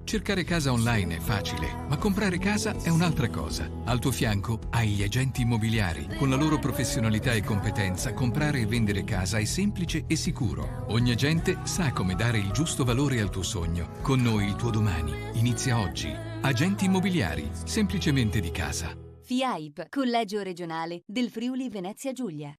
Cercare casa online è facile, ma comprare casa è un'altra cosa. Al tuo fianco hai gli agenti immobiliari. Con la loro professionalità e competenza, comprare e vendere casa è semplice e sicuro. Ogni agente sa come dare il giusto valore al tuo sogno. Con noi il tuo domani inizia oggi. Agenti immobiliari, semplicemente di casa. FIAIP, Collegio Regionale del Friuli Venezia Giulia.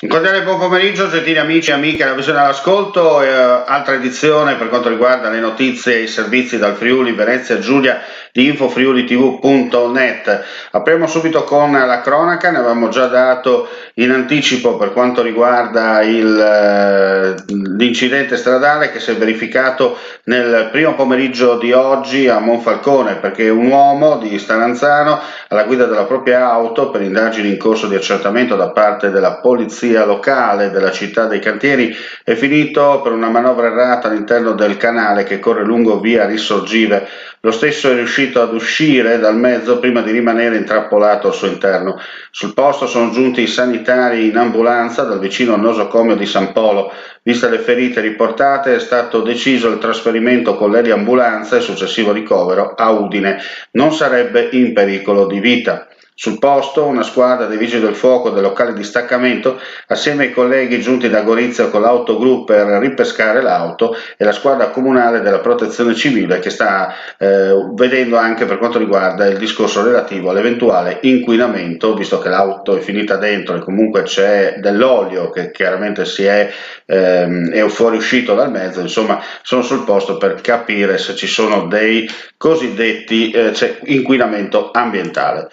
Un cordiale buon pomeriggio, gentili amici e amiche, la visione all'ascolto, altra edizione per quanto riguarda le notizie e i servizi dal Friuli Venezia Giulia di infofriulitv.net. Apriamo subito con la cronaca, ne avevamo già dato in anticipo per quanto riguarda l'incidente stradale che si è verificato nel primo pomeriggio di oggi a Monfalcone, perché un uomo di Staranzano alla guida della propria auto, per indagini in corso di accertamento da parte della polizia locale della città dei Cantieri, è finito per una manovra errata all'interno del canale che corre lungo via Risorgive. Lo stesso è riuscito ad uscire dal mezzo prima di rimanere intrappolato al suo interno. Sul posto sono giunti i sanitari in ambulanza dal vicino nosocomio di San Polo. Viste le ferite riportate, è stato deciso il trasferimento con l'eliambulanza e successivo ricovero a Udine. Non sarebbe in pericolo di vita. Sul posto una squadra dei Vigili del Fuoco del locale distaccamento, assieme ai colleghi giunti da Gorizia con l'autogru per ripescare l'auto, e la squadra comunale della protezione civile che sta vedendo anche per quanto riguarda il discorso relativo all'eventuale inquinamento, visto che l'auto è finita dentro e comunque c'è dell'olio che chiaramente è fuoriuscito dal mezzo. Insomma, sono sul posto per capire se ci sono dei cosiddetti inquinamento ambientale.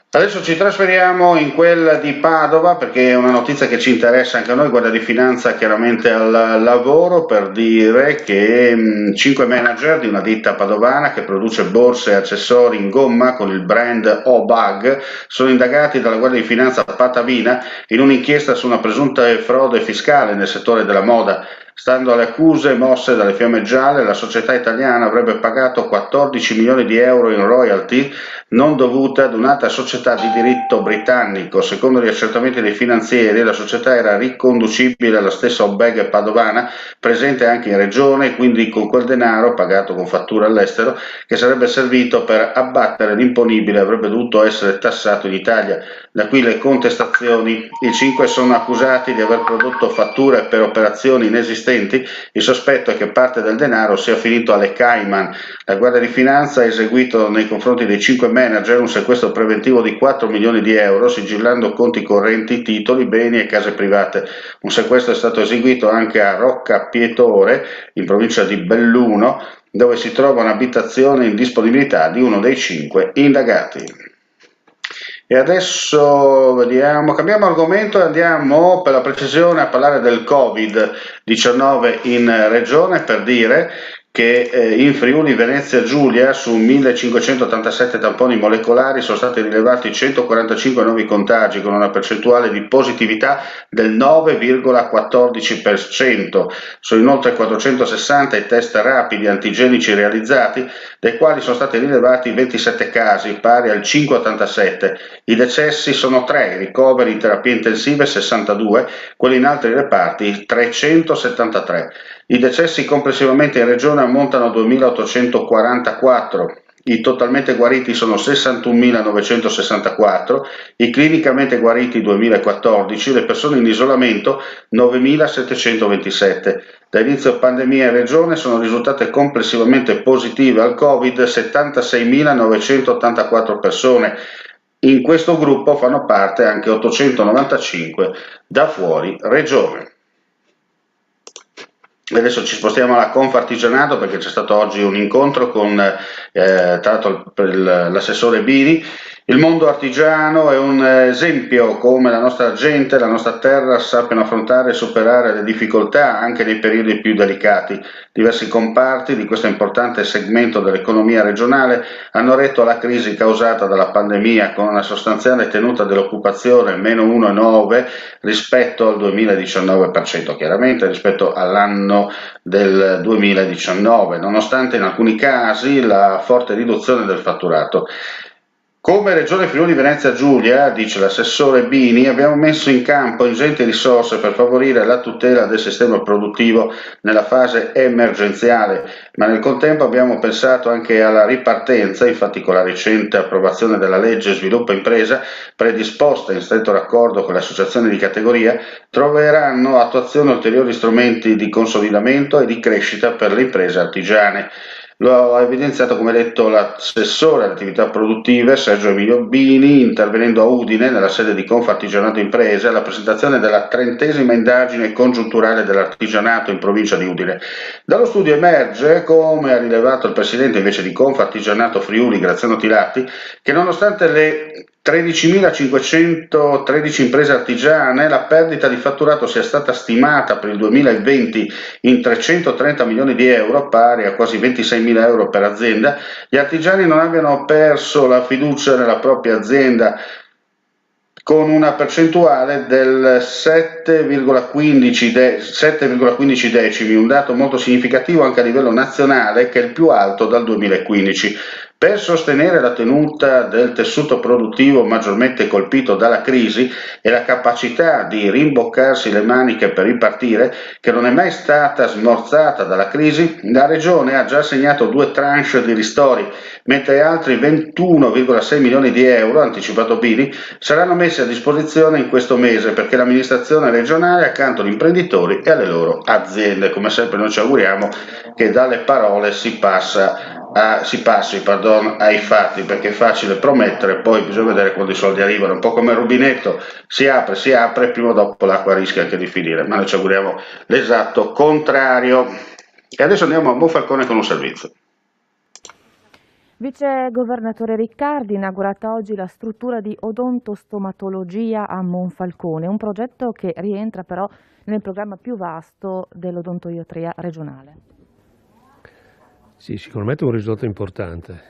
Adesso ci trasferiamo in quella di Padova perché è una notizia che ci interessa anche a noi, Guardia di Finanza chiaramente al lavoro, per dire che 5 manager di una ditta padovana che produce borse e accessori in gomma con il brand O-Bag sono indagati dalla Guardia di Finanza Patavina in un'inchiesta su una presunta frode fiscale nel settore della moda. Stando alle accuse mosse dalle Fiamme Gialle, la società italiana avrebbe pagato 14 milioni di euro in royalty non dovute ad un'altra società di diritto britannico. Secondo gli accertamenti dei finanzieri, la società era riconducibile alla stessa O-Bag padovana, presente anche in regione, quindi con quel denaro, pagato con fattura all'estero, che sarebbe servito per abbattere l'imponibile, avrebbe dovuto essere tassato in Italia. Da qui le contestazioni. I 5 sono accusati di aver prodotto fatture per operazioni inesistenti. Il sospetto è che parte del denaro sia finito alle Cayman. La Guardia di Finanza ha eseguito nei confronti dei 5 manager un sequestro preventivo di 4 milioni di euro, sigillando conti correnti, titoli, beni e case private. Un sequestro è stato eseguito anche a Rocca Pietore, in provincia di Belluno, dove si trova un'abitazione in disponibilità di uno dei 5 indagati. E adesso vediamo, cambiamo argomento e andiamo per la precisione a parlare del Covid-19 in regione, per dire che in Friuli Venezia Giulia su 1587 tamponi molecolari sono stati rilevati 145 nuovi contagi con una percentuale di positività del 9,14%. Sono inoltre 460 i test rapidi antigenici realizzati, dai quali sono stati rilevati 27 casi, pari al 5,87. I decessi sono 3, i ricoveri in terapie intensive 62, quelli in altri reparti 373. I decessi complessivamente in regione ammontano a 2.844, i totalmente guariti sono 61.964, i clinicamente guariti 2.014, le persone in isolamento 9.727. Da inizio pandemia in regione sono risultate complessivamente positive al Covid 76.984 persone. In questo gruppo fanno parte anche 895 da fuori regione. Adesso ci spostiamo alla Confartigianato perché c'è stato oggi un incontro con tra l'altro l'assessore Bini. Il mondo artigiano è un esempio come la nostra gente, la nostra terra sappiano affrontare e superare le difficoltà anche nei periodi più delicati. Diversi comparti di questo importante segmento dell'economia regionale hanno retto alla crisi causata dalla pandemia con una sostanziale tenuta dell'occupazione meno 1,9 rispetto al 2019%, chiaramente rispetto all'anno del 2019, nonostante in alcuni casi la forte riduzione del fatturato. Come Regione Friuli Venezia Giulia, dice l'assessore Bini, abbiamo messo in campo ingenti risorse per favorire la tutela del sistema produttivo nella fase emergenziale, ma nel contempo abbiamo pensato anche alla ripartenza, infatti con la recente approvazione della legge Sviluppo Impresa, predisposta in stretto raccordo con le associazioni di categoria, troveranno attuazione ulteriori strumenti di consolidamento e di crescita per le imprese artigiane. Lo ha evidenziato, come detto, l'assessore alle attività produttive Sergio Emilio Bini, intervenendo a Udine nella sede di Confartigianato Imprese alla presentazione della 30ª indagine congiunturale dell'artigianato in provincia di Udine. Dallo studio emerge, come ha rilevato il presidente invece di Confartigianato Friuli Graziano Tilati, che nonostante le 13.513 imprese artigiane, la perdita di fatturato sia stata stimata per il 2020 in 330 milioni di euro, pari a quasi 26.000 euro per azienda, gli artigiani non abbiano perso la fiducia nella propria azienda con una percentuale del 7,15 decimi, un dato molto significativo anche a livello nazionale, che è il più alto dal 2015. Per sostenere la tenuta del tessuto produttivo maggiormente colpito dalla crisi e la capacità di rimboccarsi le maniche per ripartire, che non è mai stata smorzata dalla crisi, la Regione ha già assegnato 2 tranche di ristori, mentre altri 21,6 milioni di euro, anticipato Bini, saranno messi a disposizione in questo mese perché l'amministrazione regionale accanto agli imprenditori e alle loro aziende. Come sempre noi ci auguriamo che dalle parole si passi ai fatti, perché è facile promettere, poi bisogna vedere quando i soldi arrivano, un po' come il rubinetto, si apre, prima o dopo l'acqua rischia anche di finire, ma noi ci auguriamo l'esatto contrario. E adesso andiamo a Monfalcone con un servizio. Vice governatore Riccardi, inaugurata oggi la struttura di odontostomatologia a Monfalcone, un progetto che rientra però nel programma più vasto dell'odontoiatria regionale. Sì, sicuramente è un risultato importante.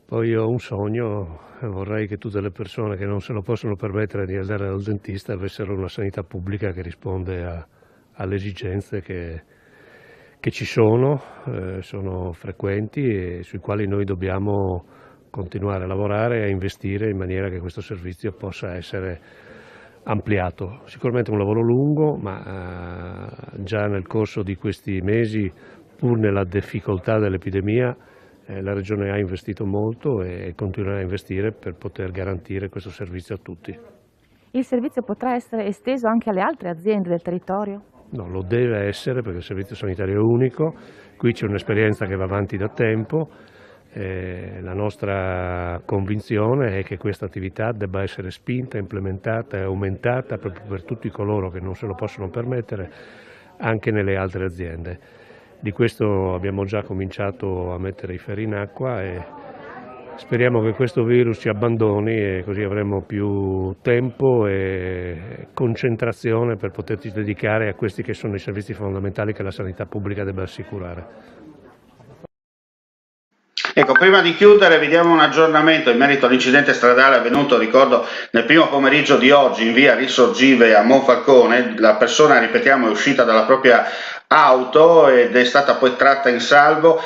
Poi ho un sogno, vorrei che tutte le persone che non se lo possono permettere di andare dal dentista avessero una sanità pubblica che risponde alle esigenze che ci sono frequenti e sui quali noi dobbiamo continuare a lavorare e a investire in maniera che questo servizio possa essere ampliato. Sicuramente è un lavoro lungo, ma già nel corso di questi mesi, pur nella difficoltà dell'epidemia, la Regione ha investito molto e continuerà a investire per poter garantire questo servizio a tutti. Il servizio potrà essere esteso anche alle altre aziende del territorio? No, lo deve essere perché il servizio sanitario è unico, qui c'è un'esperienza che va avanti da tempo, la nostra convinzione è che questa attività debba essere spinta, implementata e aumentata proprio per tutti coloro che non se lo possono permettere anche nelle altre aziende. Di questo abbiamo già cominciato a mettere i ferri in acqua e speriamo che questo virus ci abbandoni e così avremo più tempo e concentrazione per poterci dedicare a questi che sono i servizi fondamentali che la sanità pubblica deve assicurare. Ecco, prima di chiudere vi diamo un aggiornamento in merito all'incidente stradale avvenuto, ricordo, nel primo pomeriggio di oggi in via Risorgive a Monfalcone. La persona, ripetiamo, è uscita dalla propria auto ed è stata poi tratta in salvo.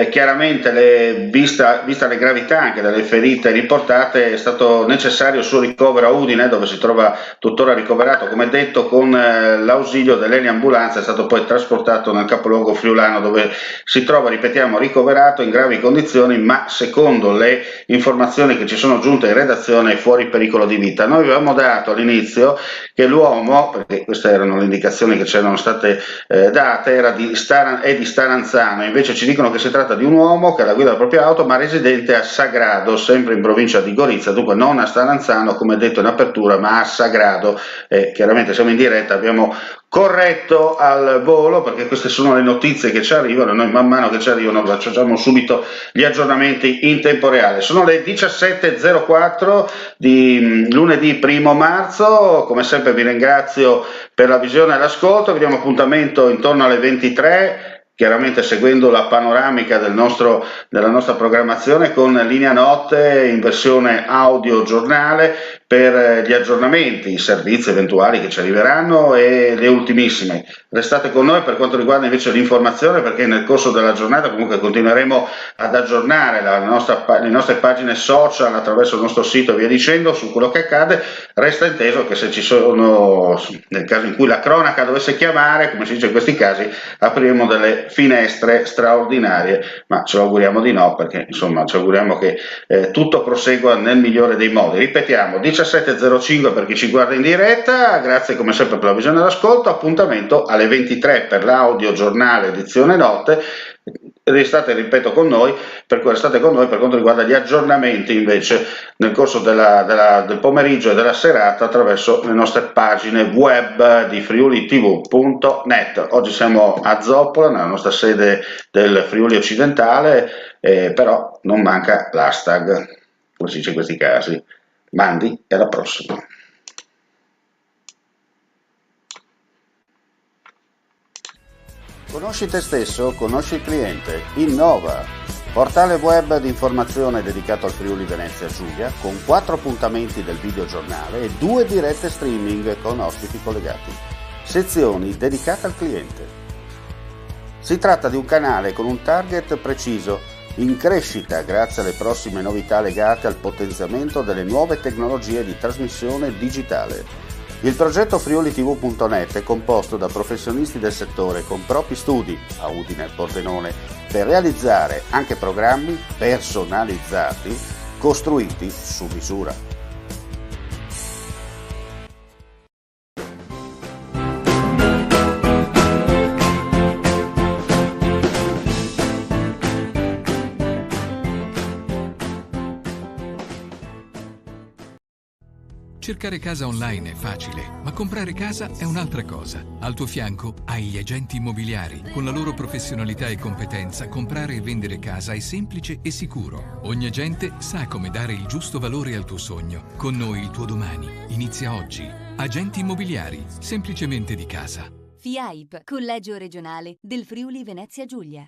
Chiaramente, vista le gravità anche delle ferite riportate, è stato necessario il suo ricovero a Udine, dove si trova tuttora ricoverato, come detto, con l'ausilio dell'Eni Ambulanza. È stato poi trasportato nel capoluogo friulano, dove si trova, ripetiamo, ricoverato in gravi condizioni, ma secondo le informazioni che ci sono giunte in redazione è fuori pericolo di vita. Noi avevamo dato all'inizio che l'uomo, perché queste erano le indicazioni che ci erano state date, è di Staranzano, invece ci dicono che si tratta di un uomo che ha la guida della propria auto ma residente a Sagrado, sempre in provincia di Gorizia, dunque non a Staranzano come detto in apertura ma a Sagrado. Chiaramente siamo in diretta, abbiamo corretto al volo, perché queste sono le notizie che ci arrivano, noi man mano che ci arrivano facciamo subito gli aggiornamenti in tempo reale. Sono le 17.04 di lunedì 1 marzo, come sempre vi ringrazio per la visione e l'ascolto, vi diamo appuntamento intorno alle 23, chiaramente seguendo la panoramica della nostra programmazione con Linea Notte in versione audio giornale per gli aggiornamenti, i servizi eventuali che ci arriveranno e le ultimissime. Restate con noi per quanto riguarda invece l'informazione, perché nel corso della giornata comunque continueremo ad aggiornare le nostre pagine social attraverso il nostro sito e via dicendo su quello che accade. Resta inteso che se ci sono, nel caso in cui la cronaca dovesse chiamare, come si dice in questi casi, apriremo delle finestre straordinarie, ma ce lo auguriamo di no, perché insomma ci auguriamo che tutto prosegua nel migliore dei modi. Ripetiamo, 17.05 per chi ci guarda in diretta, grazie come sempre per la visione e l'ascolto, appuntamento alle 23 per l'audio giornale edizione notte. Restate con noi per quanto riguarda gli aggiornamenti invece nel corso del pomeriggio e della serata attraverso le nostre pagine web di friulitv.net. Oggi siamo a Zoppola, nella nostra sede del Friuli occidentale, però non manca l'hashtag, come si dice in questi casi. Mandi e alla prossima. Conosci te stesso, conosci il cliente, innova. Portale web di informazione dedicato al Friuli Venezia Giulia con 4 appuntamenti del videogiornale e 2 dirette streaming con ospiti collegati. Sezioni dedicate al cliente. Si tratta di un canale con un target preciso, in crescita grazie alle prossime novità legate al potenziamento delle nuove tecnologie di trasmissione digitale. Il progetto friulitv.net è composto da professionisti del settore con propri studi a Udine e Pordenone per realizzare anche programmi personalizzati costruiti su misura. Cercare casa online è facile, ma comprare casa è un'altra cosa. Al tuo fianco hai gli agenti immobiliari. Con la loro professionalità e competenza, comprare e vendere casa è semplice e sicuro. Ogni agente sa come dare il giusto valore al tuo sogno. Con noi il tuo domani inizia oggi. Agenti immobiliari, semplicemente di casa. FIAIP, Collegio Regionale del Friuli Venezia Giulia.